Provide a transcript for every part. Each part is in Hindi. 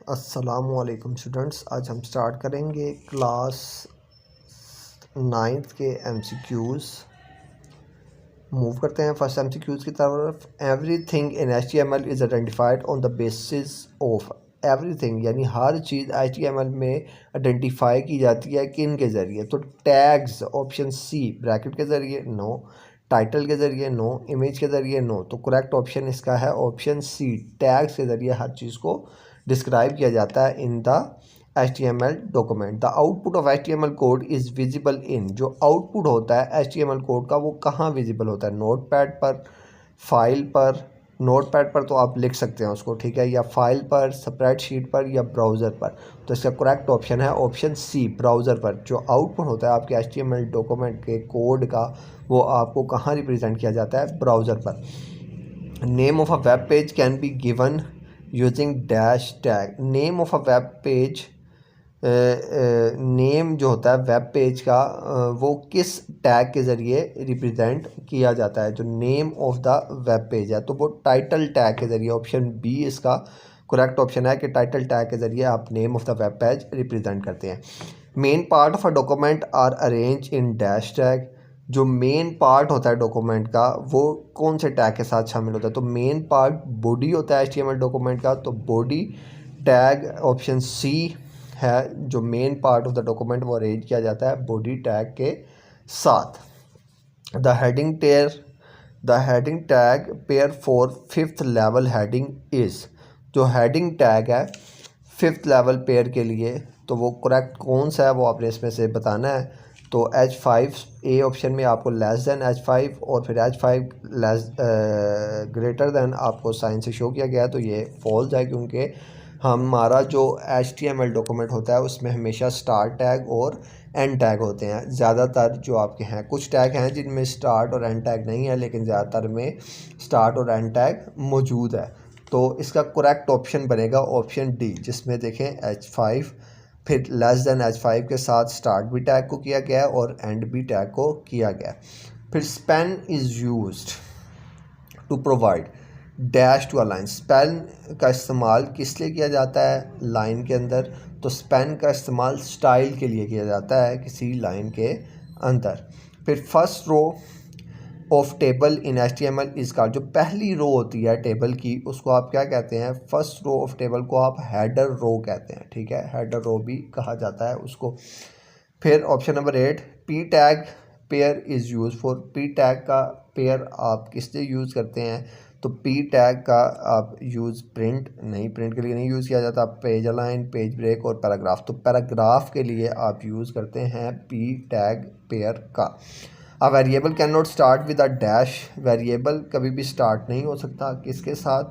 अस्सलामुअलैकुम स्टूडेंट्स, आज हम स्टार्ट करेंगे क्लास 9th के MCQs। मूव करते हैं फर्स्ट MCQs की तरफ। Everything in HTML is identified on the basis of. Everything यानी हर चीज़ HTML में आइडेंटिफाई की जाती है किन के ज़रिए? तो टैग्स, ऑप्शन सी, ब्रैकेट के ज़रिए नो, टाइटल के ज़रिए नो, इमेज के ज़रिए नो। तो करेक्ट ऑप्शन इसका है ऑप्शन सी, टैग्स के ज़रिए हर चीज़ को डिस्क्राइब किया जाता है in the HTML document. The output of HTML code is visible in. जो आउटपुट होता है HTML कोड का वो कहाँ विजिबल होता है? नोटपैड पर, फाइल पर। नोटपैड पर तो आप लिख सकते हैं उसको, ठीक है, या फाइल पर, स्प्रेडशीट पर, या ब्राउज़र पर। तो इसका करेक्ट ऑप्शन है ऑप्शन सी, ब्राउज़र पर। जो आउटपुट होता है आपके HTML डॉक्यूमेंट के कोड का वो आपको कहाँ रिप्रेजेंट किया जाता है? ब्राउज़र पर। Name of a web page can be given using dash tag. Name of a web page, name जो होता है वेब पेज का वो किस टैग के ज़रिए रिप्रेजेंट किया जाता है? जो name of the web page है तो वो टाइटल टैग के ज़रिए। ऑप्शन बी इसका करेक्ट ऑप्शन है कि टाइटल टैग के ज़रिए आप name of the web page represent करते हैं। Main part of a document are arrange in dash tag. जो मेन पार्ट होता है डॉक्यूमेंट का वो कौन से टैग के साथ शामिल होता है? तो मेन पार्ट बॉडी होता है HTML डॉक्यूमेंट का, तो बॉडी टैग ऑप्शन सी है। जो main part of the document वो अरेंज किया जाता है बॉडी टैग के साथ। The heading tag pair for 5th level heading is. जो हेडिंग टैग है 5th लेवल पेयर के लिए तो वो करेक्ट कौन सा है वो आपने इसमें से बताना है। तो H5 ए ऑप्शन में आपको लेस देन H5 और फिर H5 लेस ग्रेटर देन आपको साइन से शो किया गया है, तो ये फॉल्स है क्योंकि हमारा जो HTML डॉक्यूमेंट होता है उसमें हमेशा स्टार्ट टैग और एंड टैग होते हैं। ज़्यादातर जो आपके हैं, कुछ टैग हैं जिनमें स्टार्ट और एंड टैग नहीं है, लेकिन ज़्यादातर में स्टार्ट और एंड टैग मौजूद है। तो इसका करेक्ट ऑप्शन बनेगा ऑप्शन डी, जिसमें देखें H5 फिर लेस देन H5 के साथ स्टार्ट भी टैग को किया गया है और एंड भी टैग को किया गया है। फिर span is used to provide dash to a line. Span का इस्तेमाल किस लिए किया जाता है लाइन के अंदर? तो स्पैन का इस्तेमाल स्टाइल के लिए किया जाता है किसी लाइन के अंदर। फिर first row of table in HTML is called. जो पहली रो होती है टेबल की उसको आप क्या कहते हैं? फर्स्ट रो ऑफ टेबल को आप हेडर रो कहते हैं, ठीक है, हेडर रो भी कहा जाता है उसको। फिर option number 8, P tag pair is use for. P tag का पेयर आप किस लिए यूज़ करते हैं? तो पी टैग का आप यूज़ प्रिंट के लिए नहीं यूज़ किया जाता। पेज अलाइन, पेज ब्रेक और पैराग्राफ। तो पैराग्राफ के लिए आप यूज़ करते हैं पी टैग पेयर का। A variable can not start with a dash. Variable कभी भी स्टार्ट नहीं हो सकता किसके साथ?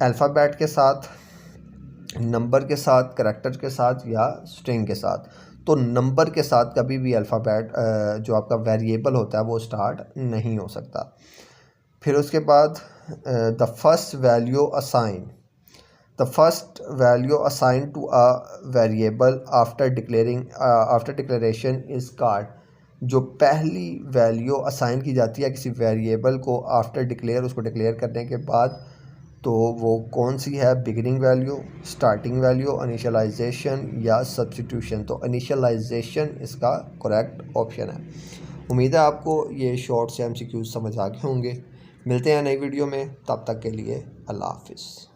अल्फ़ाबेट के साथ, नंबर के साथ, करैक्टर के साथ या स्ट्रिंग के साथ। तो नंबर के साथ कभी भी अल्फ़ाबेट जो आपका वेरिएबल होता है वो स्टार्ट नहीं हो सकता। फिर उसके बाद the first value assign. The first value assign to a variable after declaration is called. जो पहली वैल्यू असाइन की जाती है किसी वेरिएबल को आफ्टर डिक्लेयर, उसको डिक्लेयर करने के बाद, तो वो कौन सी है? Beginning value, starting value, initialisation या सब्स्टिट्यूशन। तो इनिशियलाइजेशन इसका करेक्ट ऑप्शन है। उम्मीद है आपको ये शॉर्ट से MCQs समझ आ गए होंगे। मिलते हैं नई वीडियो में, तब तक के लिए अल्लाह हाफिज़।